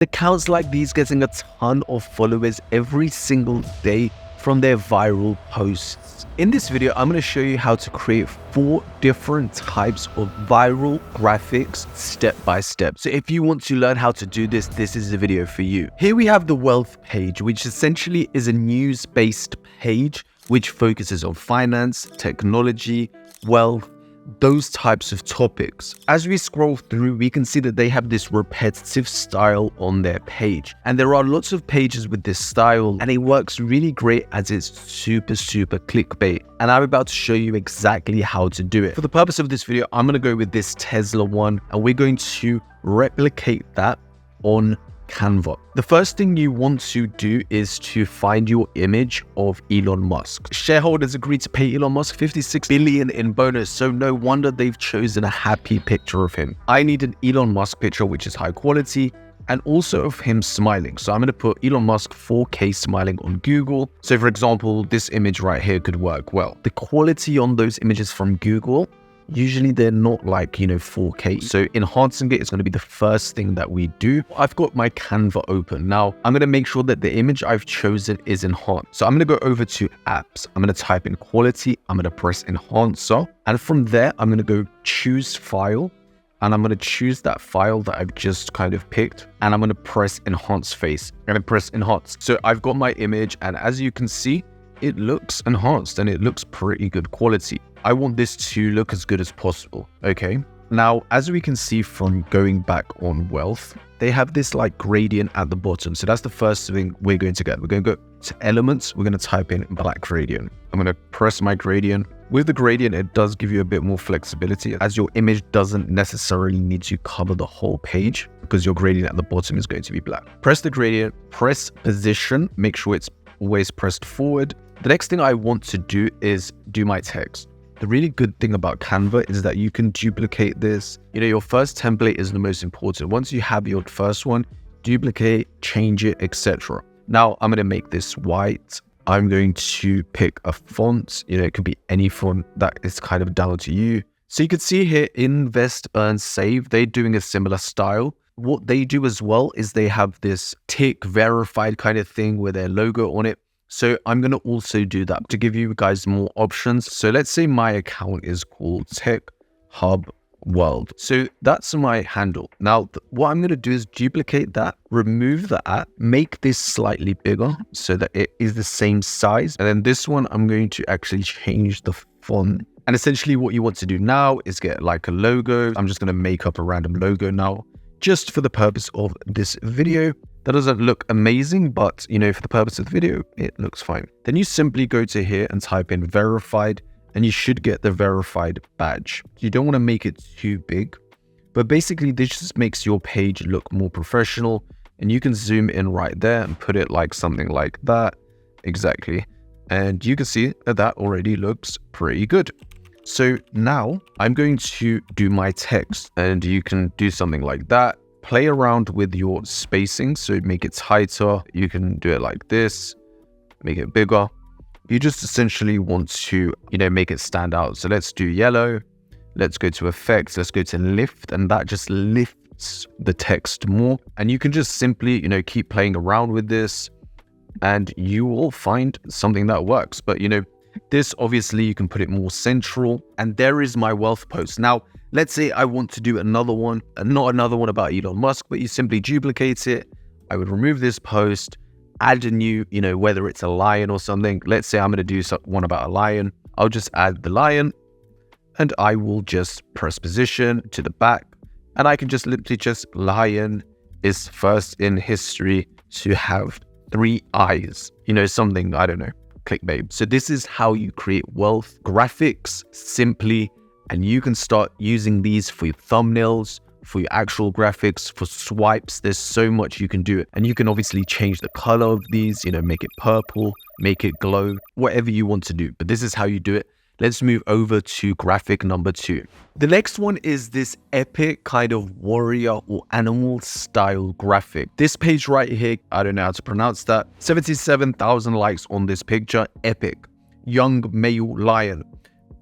Accounts like these getting a ton of followers every single day from their viral posts. In this video, I'm going to show you how to create 4 different types of viral graphics step by step. So if you want to learn how to do this, this is the video for you. Here we have the wealth page, which essentially is a news-based page which focuses on finance, technology, wealth, those types of topics. As we scroll through, we can see that they have this repetitive style on their page. And there are lots of pages with this style, and it works really great as it's super clickbait. And I'm about to show you exactly how to do it. For the purpose of this video, I'm going to go with this Tesla one, and we're going to replicate that on Canva. The first thing you want to do is to find your image of Elon Musk. Shareholders agreed to pay Elon Musk $56 billion in bonus, so no wonder they've chosen a happy picture of him. I need an Elon Musk picture which is high quality and also of him smiling. So I'm going to put Elon Musk 4K smiling on Google. So for example, this image right here could work well. The quality on those images from Google, usually they're not like, 4K. So enhancing it is going to be the first thing that we do. I've got my Canva open. Now, I'm going to make sure that the image I've chosen is enhanced. So I'm going to go over to apps. I'm going to type in quality. I'm going to press enhancer. And from there, I'm going to go choose file. And I'm going to choose that file that I've just kind of picked. And I'm going to press enhance face. I'm going to press enhance. So I've got my image. And as you can see, it looks enhanced and it looks pretty good quality. I want this to look as good as possible, okay? Now, as we can see from going back on wealth, they have this like gradient at the bottom. So that's the first thing we're going to get. We're going to go to elements. We're going to type in black gradient. I'm going to press my gradient. With the gradient, it does give you a bit more flexibility as your image doesn't necessarily need to cover the whole page because your gradient at the bottom is going to be black. Press the gradient, press position, make sure it's always pressed forward. The next thing I want to do is do my text. The really good thing about Canva is that you can duplicate this. Your first template is the most important. Once you have your first one, duplicate, change it, etc. Now I'm going to make this white. I'm going to pick a font. It could be any font. That is kind of down to you. So you can see here, invest, earn, save. They're doing a similar style. What they do as well is they have this tick verified kind of thing with their logo on it. So I'm going to also do that to give you guys more options. So let's say my account is called Tech Hub World. So that's my handle. Now, what I'm going to do is duplicate that, remove the at, make this slightly bigger so that it is the same size. And then this one, I'm going to actually change the font. And essentially what you want to do now is get like a logo. I'm just going to make up a random logo now, just for the purpose of this video. That doesn't look amazing, but for the purpose of the video, it looks fine. Then you simply go to here and type in verified, and you should get the verified badge. You don't want to make it too big, but basically this just makes your page look more professional, and you can zoom in right there and put it like something like that. Exactly. And you can see that that already looks pretty good. So now I'm going to do my text, and you can do something like that. Play around with your spacing, so make it tighter. You can do it like this, make it bigger. You just essentially want to, make it stand out. So let's do yellow. Let's go to effects. Let's go to lift, and that just lifts the text more. And you can just simply, keep playing around with this, and you will find something that works. But, this obviously you can put it more central. And there is my wealth post. Now, let's say I want to do another one, not another one about Elon Musk, but you simply duplicate it. I would remove this post, add a new, whether it's a lion or something. Let's say I'm going to do one about a lion. I'll just add the lion, and I will just press position to the back. And I can just literally lion is first in history to have 3 eyes, something, I don't know, clickbait. So this is how you create wealth graphics simply. And you can start using these for your thumbnails, for your actual graphics, for swipes. There's so much you can do. And you can obviously change the color of these, make it purple, make it glow, whatever you want to do. But this is how you do it. Let's move over to graphic number 2. The next one is this epic kind of warrior or animal style graphic. This page right here, I don't know how to pronounce that. 77,000 likes on this picture. Epic. Young male lion.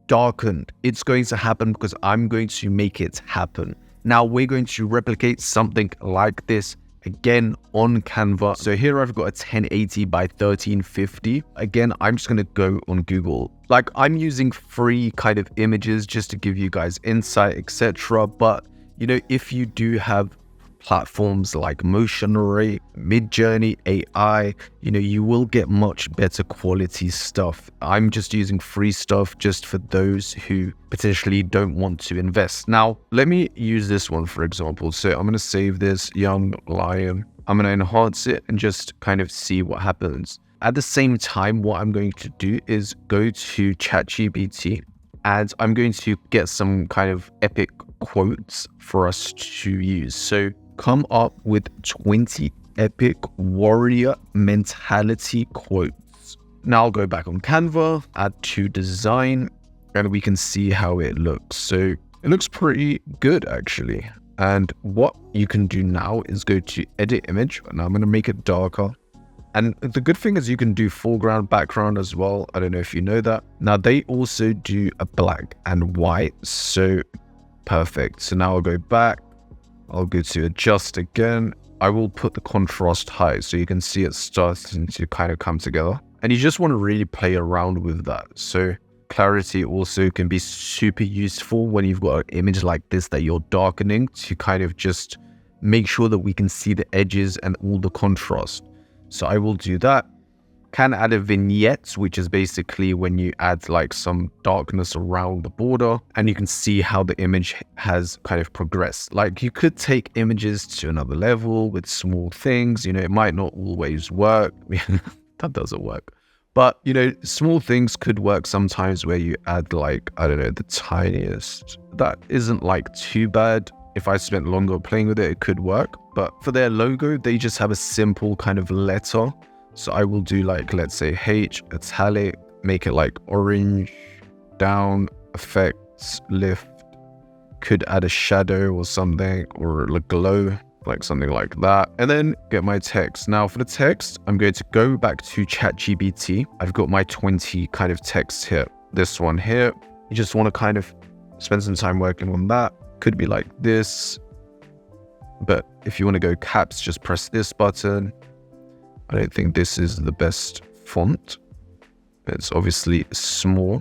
Darkened. It's going to happen because I'm going to make it happen. Now we're going to replicate something like this again on Canva. So here I've got a 1080 by 1350. Again, I'm just going to go on Google. Like, I'm using free kind of images just to give you guys insight, etc. But, you know, if you do have platforms like Motion Array, Midjourney, AI, you know, you will get much better quality stuff. I'm just using free stuff just for those who potentially don't want to invest. Now, let me use this one, for example. So I'm going to save this young lion. I'm going to enhance it and just kind of see what happens. At the same time, what I'm going to do is go to ChatGPT and I'm going to get some kind of epic quotes for us to use. So come up with 20 epic warrior mentality quotes. Now I'll go back on Canva, add to design, and we can see how it looks. So it looks pretty good actually. And what you can do now is go to edit image, and I'm going to make it darker. And the good thing is you can do foreground, background as well. I don't know if you know that. Now they also do a black and white. So perfect. So now I'll go back. I'll go to adjust again. I will put the contrast high so you can see it starting to kind of come together. And you just want to really play around with that. So clarity also can be super useful when you've got an image like this that you're darkening, to kind of just make sure that we can see the edges and all the contrast. So I will do that. Can add a vignette, which is basically when you add like some darkness around the border and you can see how the image has kind of progressed. Like, you could take images to another level with small things, you know, it might not always work. That doesn't work. But, you know, small things could work sometimes where you add like, I don't know, the tiniest. That isn't like too bad. If I spent longer playing with it, it could work. But for their logo, they just have a simple kind of letter. So I will do like, let's say H, italic, make it like orange, down, effects, lift, could add a shadow or something, or a glow, like something like that. And then get my text. Now for the text, I'm going to go back to ChatGPT. I've got my 20 kind of text here. This one here, you just want to kind of spend some time working on that. Could be like this. But if you want to go caps, just press this button. I don't think this is the best font. It's obviously small.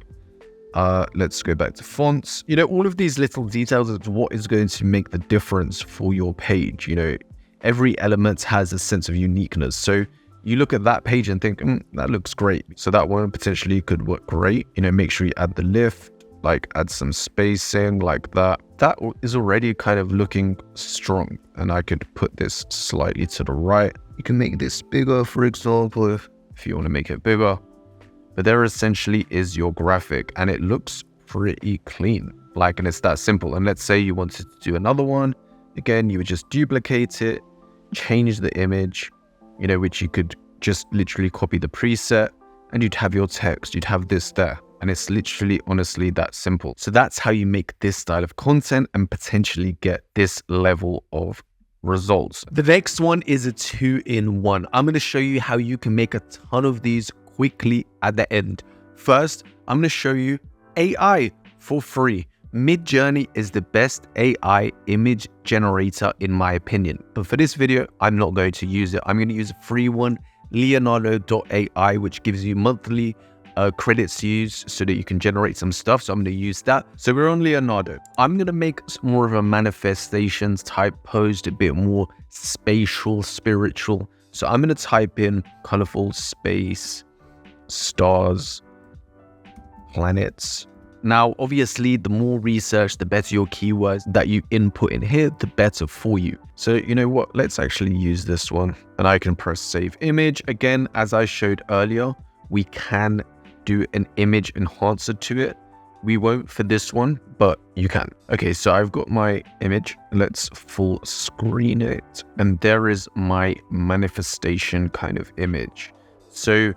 Let's go back to fonts. You know, all of these little details is what is going to make the difference for your page. You know, every element has a sense of uniqueness. So you look at that page and think, that looks great. So that one potentially could work great. You know, make sure you add the lift, like add some spacing like that. That is already kind of looking strong. And I could put this slightly to the right. You can make this bigger, for example, if you want to make it bigger. But there essentially is your graphic, and it looks pretty clean. Like, and it's that simple. And let's say you wanted to do another one. Again, you would just duplicate it, change the image, you know, which you could just literally copy the preset, and you'd have your text, you'd have this there. And it's literally, honestly, that simple. So that's how you make this style of content and potentially get this level of results. The next one is a 2-in-1. I'm going to show you how you can make a ton of these quickly at the end. First, I'm going to show you AI for free. Midjourney is the best AI image generator in my opinion. But for this video, I'm not going to use it. I'm going to use a free one, Leonardo.ai, which gives you monthly credits to use so that you can generate some stuff. So I'm going to use that. So we're on Leonardo. I'm going to make more of a manifestations type post, a bit more spatial, spiritual. So I'm going to type in colorful space, stars, planets. Now, obviously, the more research, the better your keywords that you input in here, the better for you. So you know what? Let's actually use this one, and I can press save image. Again, as I showed earlier, we can do an image enhancer to it. We won't for this one, but you can. Okay, so I've got my image. Let's full screen it. And there is my manifestation kind of image. So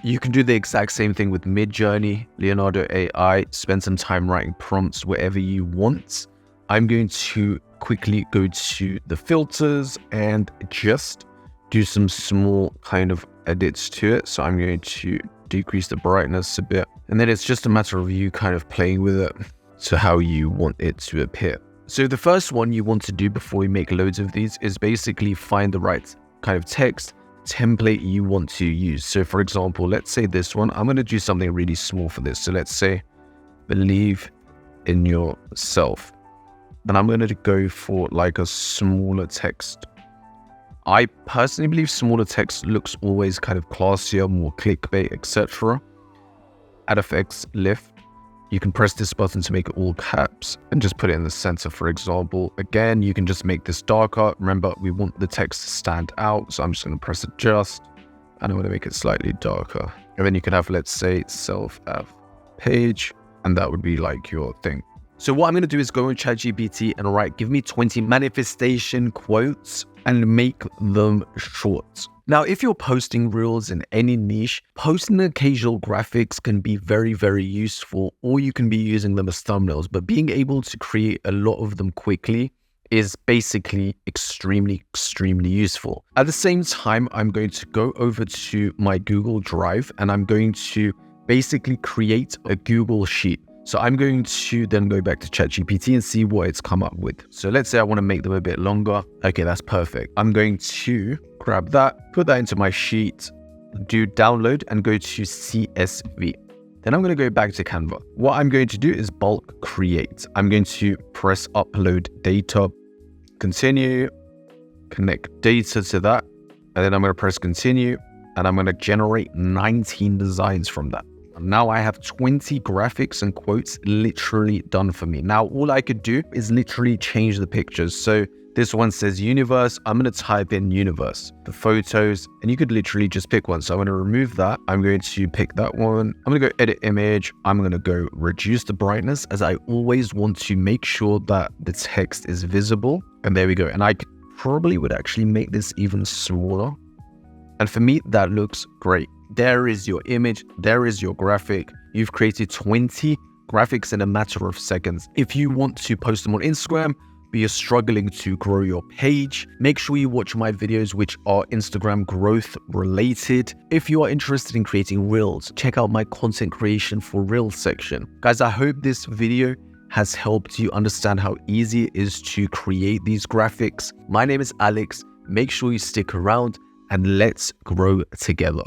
you can do the exact same thing with Midjourney, Leonardo AI, spend some time writing prompts wherever you want. I'm going to quickly go to the filters and just do some small kind of edits to it. So I'm going to decrease the brightness a bit. And then it's just a matter of you kind of playing with it to how you want it to appear. So the first one you want to do before you make loads of these is basically find the right kind of text template you want to use. So for example, let's say this one, I'm going to do something really small for this. So let's say, believe in yourself. Then I'm going to go for like a smaller text. I personally believe smaller text looks always kind of classier, more clickbait, etc. Add effects, lift. You can press this button to make it all caps and just put it in the center, for example. Again, you can just make this darker. Remember, we want the text to stand out. So I'm just going to press adjust and I'm going to make it slightly darker. And then you can have, let's say, self-app page, and that would be like your thing. So what I'm going to do is go on ChatGPT and write, give me 20 manifestation quotes and make them short. Now, if you're posting reels in any niche, posting occasional graphics can be very, very useful, or you can be using them as thumbnails, but being able to create a lot of them quickly is basically extremely useful. At the same time, I'm going to go over to my Google Drive and I'm going to basically create a Google Sheet. So I'm going to then go back to ChatGPT and see what it's come up with. So let's say I want to make them a bit longer. Okay, that's perfect. I'm going to grab that, put that into my sheet, do download and go to CSV. Then I'm going to go back to Canva. What I'm going to do is bulk create. I'm going to press upload data, continue, connect data to that. And then I'm going to press continue and I'm going to generate 19 designs from that. Now I have 20 graphics and quotes literally done for me. Now all I could do is literally change the pictures. So this one says universe. I'm going to type in universe, the photos, and you could literally just pick one. So I'm going to remove that. I'm going to pick that one. I'm going to go edit image. I'm going to go reduce the brightness, as I always want to make sure that the text is visible. And there we go. And I probably would actually make this even smaller. And for me, that looks great. There is your image, there is your graphic. You've created 20 graphics in a matter of seconds. If you want to post them on Instagram, but you're struggling to grow your page, make sure you watch my videos which are Instagram growth related. If you are interested in creating reels, check out my content creation for reels section. Guys, I hope this video has helped you understand how easy it is to create these graphics. My name is Alex. Make sure you stick around and let's grow together.